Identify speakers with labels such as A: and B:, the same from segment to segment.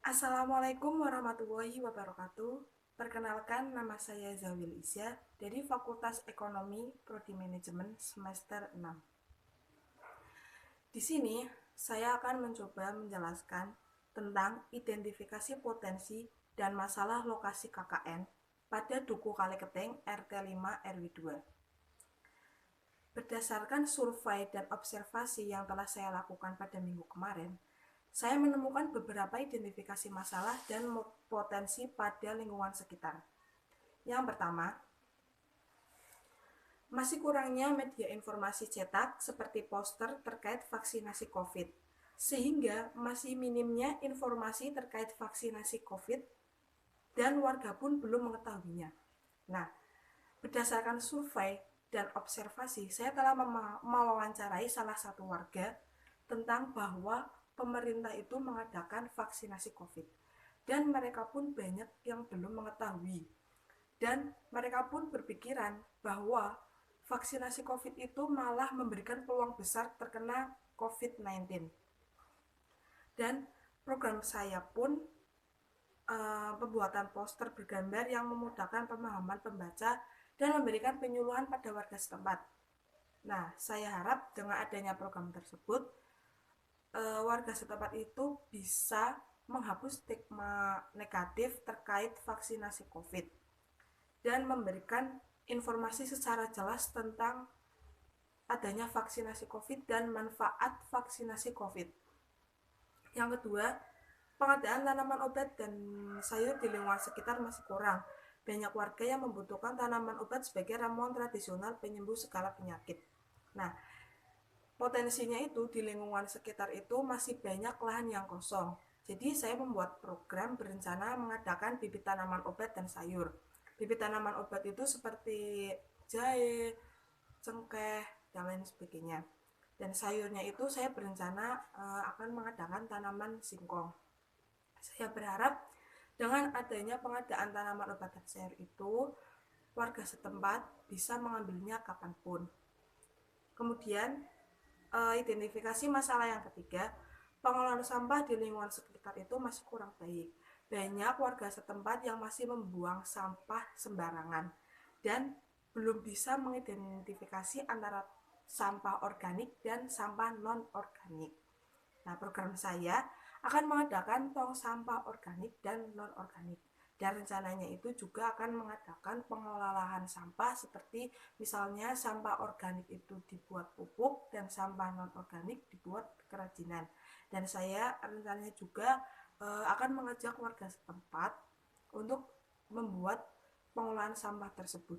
A: Assalamualaikum warahmatullahi wabarakatuh. Perkenalkan, nama saya Zawil Isya dari Fakultas Ekonomi Prodi Manajemen semester 6. Di sini, saya akan mencoba menjelaskan tentang identifikasi potensi dan masalah lokasi KKN pada Duku Kaliketing RT 5 RW 2. Berdasarkan survei dan observasi yang telah saya lakukan pada minggu kemarin, saya menemukan beberapa identifikasi masalah dan potensi pada lingkungan sekitar. Yang pertama, masih kurangnya media informasi cetak seperti poster terkait vaksinasi COVID, sehingga masih minimnya informasi terkait vaksinasi COVID dan warga pun belum mengetahuinya. Nah, berdasarkan survei dan observasi, saya telah mewawancarai salah satu warga tentang bahwa pemerintah itu mengadakan vaksinasi COVID. Dan mereka pun banyak yang belum mengetahui. Dan mereka pun berpikiran bahwa vaksinasi COVID itu malah memberikan peluang besar terkena COVID-19. Dan program saya pun pembuatan poster bergambar yang memudahkan pemahaman pembaca dan memberikan penyuluhan pada warga setempat. Nah, saya harap dengan adanya program tersebut, warga setempat itu bisa menghapus stigma negatif terkait vaksinasi COVID dan memberikan informasi secara jelas tentang adanya vaksinasi COVID dan manfaat vaksinasi COVID. Yang kedua, pengadaan tanaman obat dan sayur di lingkungan sekitar masih kurang. Banyak warga yang membutuhkan tanaman obat sebagai ramuan tradisional penyembuh segala penyakit. Nah, potensinya itu di lingkungan sekitar itu masih banyak lahan yang kosong. Jadi saya membuat program berencana mengadakan bibit tanaman obat dan sayur. Bibit tanaman obat itu seperti jahe, cengkeh, dan lain sebagainya. Dan sayurnya itu saya berencana akan mengadakan tanaman singkong. Saya berharap dengan adanya pengadaan tanaman obat dan sayur itu, warga setempat bisa mengambilnya kapanpun. Kemudian, identifikasi masalah yang ketiga, pengelolaan sampah di lingkungan sekitar itu masih kurang baik. Banyak warga setempat yang masih membuang sampah sembarangan dan belum bisa mengidentifikasi antara sampah organik dan sampah non-organik. Nah, program saya akan mengadakan tong sampah organik dan non-organik. Dan rencananya itu juga akan mengadakan pengelolaan sampah seperti misalnya sampah organik itu dibuat pupuk dan sampah non-organik dibuat kerajinan. Dan saya rencananya juga akan mengajak warga setempat untuk membuat pengolahan sampah tersebut.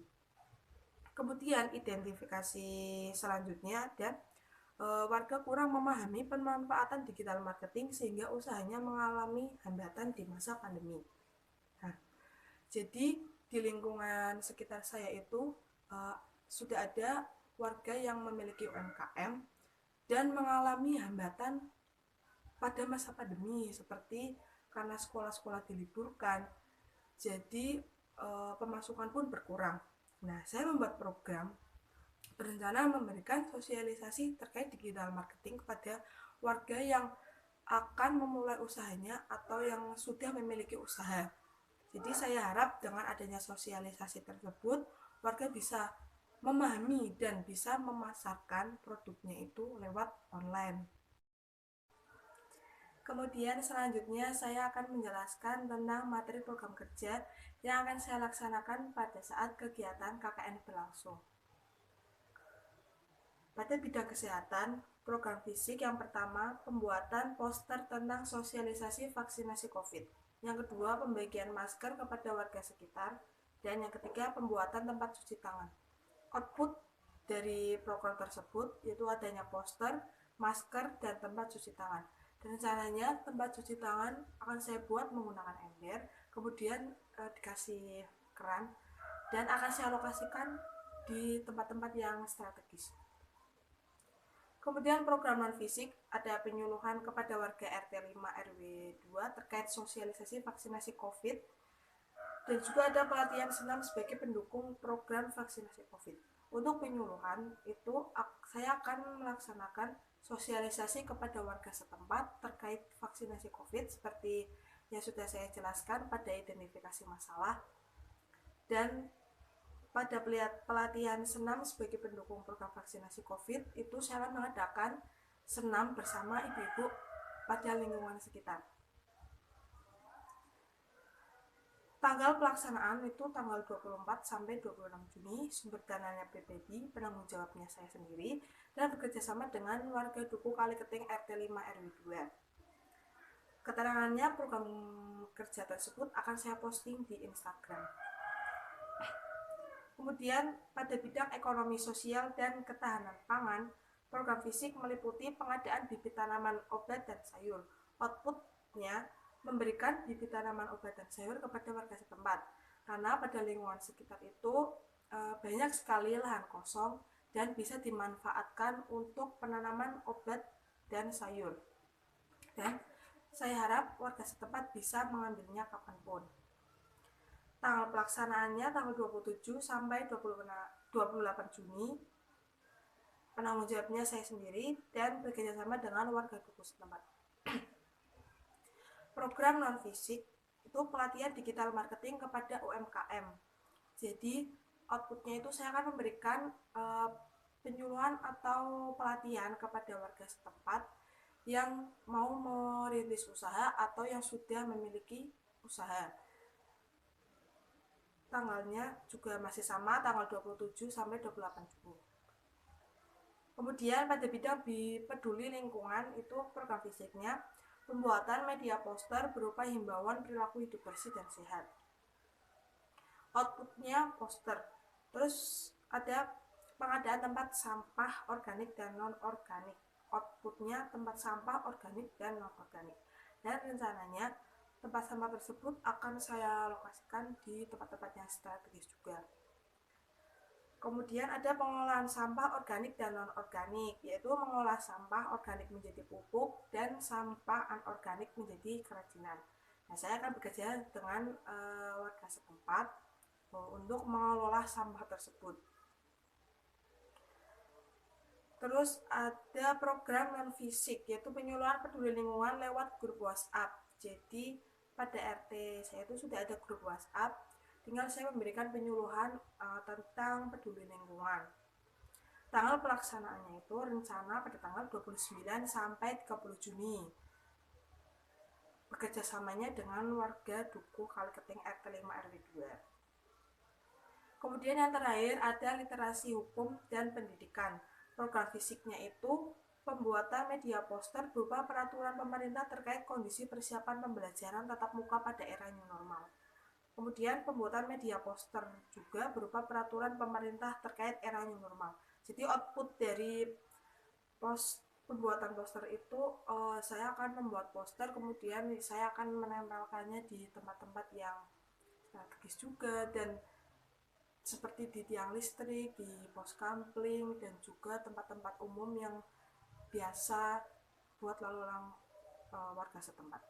A: Kemudian identifikasi selanjutnya dan warga kurang memahami pemanfaatan digital marketing sehingga usahanya mengalami hambatan di masa pandemi. Nah, jadi di lingkungan sekitar saya itu sudah ada warga yang memiliki UMKM dan mengalami hambatan pada masa pandemi seperti karena sekolah-sekolah diliburkan, jadi pemasukan pun berkurang. Nah, saya membuat program berencana memberikan sosialisasi terkait digital marketing kepada warga yang akan memulai usahanya atau yang sudah memiliki usaha. Jadi saya harap dengan adanya sosialisasi tersebut, warga bisa memahami dan bisa memasarkan produknya itu lewat online. Kemudian selanjutnya saya akan menjelaskan tentang materi program kerja yang akan saya laksanakan pada saat kegiatan KKN berlangsung. Pada bidang kesehatan, program fisik yang pertama, pembuatan poster tentang sosialisasi vaksinasi COVID. Yang kedua, pembagian masker kepada warga sekitar. Dan yang ketiga, pembuatan tempat cuci tangan. Output dari program tersebut yaitu adanya poster, masker, dan tempat cuci tangan. Dan rencananya tempat cuci tangan akan saya buat menggunakan ember, kemudian dikasih keran, dan akan saya alokasikan di tempat-tempat yang strategis. Kemudian program non-fisik ada penyuluhan kepada warga RT 5 RW 2 terkait sosialisasi vaksinasi COVID, dan juga ada pelatihan senam sebagai pendukung program vaksinasi COVID. Untuk penyuluhan itu saya akan melaksanakan sosialisasi kepada warga setempat terkait vaksinasi COVID seperti yang sudah saya jelaskan pada identifikasi masalah. Dan pada pelatihan senam sebagai pendukung program vaksinasi COVID itu saya akan mengadakan senam bersama ibu-ibu pada lingkungan sekitar. Tanggal pelaksanaan itu tanggal 24 sampai 26 Juni, sumber dananya PPD, penanggung jawabnya saya sendiri, dan bekerjasama dengan warga Duku Kaliketing RT 5 RW 2. Keterangannya program kerja tersebut akan saya posting di Instagram. Kemudian pada bidang ekonomi sosial dan ketahanan pangan, program fisik meliputi pengadaan bibit tanaman obat dan sayur. Outputnya memberikan bibit tanaman obat dan sayur kepada warga setempat, karena pada lingkungan sekitar itu banyak sekali lahan kosong dan bisa dimanfaatkan untuk penanaman obat dan sayur. Dan saya harap warga setempat bisa mengambilnya kapanpun. Tanggal pelaksanaannya tanggal 27 sampai 28 Juni. Penanggung jawabnya saya sendiri dan bekerjasama dengan warga Duku setempat. Program non fisik itu pelatihan digital marketing kepada UMKM. Jadi outputnya itu saya akan memberikan penyuluhan atau pelatihan kepada warga setempat yang mau merintis usaha atau yang sudah memiliki usaha. Tanggalnya juga masih sama, tanggal 27 sampai 28 Juni. Kemudian pada bidang peduli lingkungan itu program fisiknya pembuatan media poster berupa himbauan perilaku hidup bersih dan sehat. Outputnya poster. Terus ada pengadaan tempat sampah organik dan non-organik. Outputnya tempat sampah organik dan non-organik. Dan rencananya tempat sampah tersebut akan saya lokasikan di tempat-tempat yang strategis juga. Kemudian ada pengolahan sampah organik dan non-organik, yaitu mengolah sampah organik menjadi pupuk dan sampah anorganik menjadi kerajinan. Nah, saya akan bekerja dengan warga setempat untuk mengelola sampah tersebut. Terus ada program non fisik, yaitu penyuluhan peduli lingkungan lewat grup WhatsApp. Jadi pada RT saya itu sudah ada grup WhatsApp, tinggal saya memberikan penyuluhan tentang peduli lingkungan. Tanggal pelaksanaannya itu rencana pada tanggal 29 sampai 30 Juni. Bekerjasamanya dengan warga Duku Kaliketing RT 5 RW 2. Kemudian yang terakhir ada literasi hukum dan pendidikan. Program fisiknya itu pembuatan media poster berupa peraturan pemerintah terkait kondisi persiapan pembelajaran tatap muka pada era new normal. Kemudian pembuatan media poster juga berupa peraturan pemerintah terkait era new normal. Jadi output dari pembuatan poster itu saya akan membuat poster, kemudian saya akan menempelkannya di tempat-tempat yang strategis juga, dan seperti di tiang listrik, di pos kampling, dan juga tempat-tempat umum yang biasa buat lalu lalang warga setempat.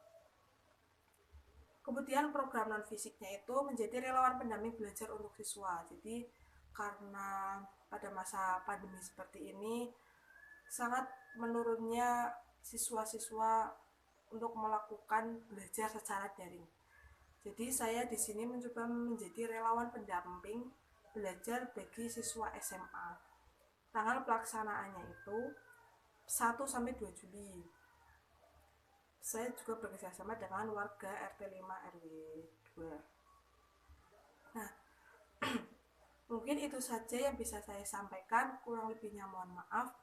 A: Kemudian program non fisiknya itu menjadi relawan pendamping belajar untuk siswa. Jadi karena pada masa pandemi seperti ini sangat menurunnya siswa-siswa untuk melakukan belajar secara daring. Jadi saya di sini mencoba menjadi relawan pendamping belajar bagi siswa SMA. Tanggal pelaksanaannya itu 1 sampai 2 Juli. Saya juga bekerjasama dengan warga RT 5 RW 2. Nah, mungkin itu saja yang bisa saya sampaikan, kurang lebihnya mohon maaf.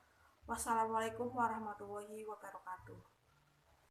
A: Wassalamualaikum warahmatullahi wabarakatuh.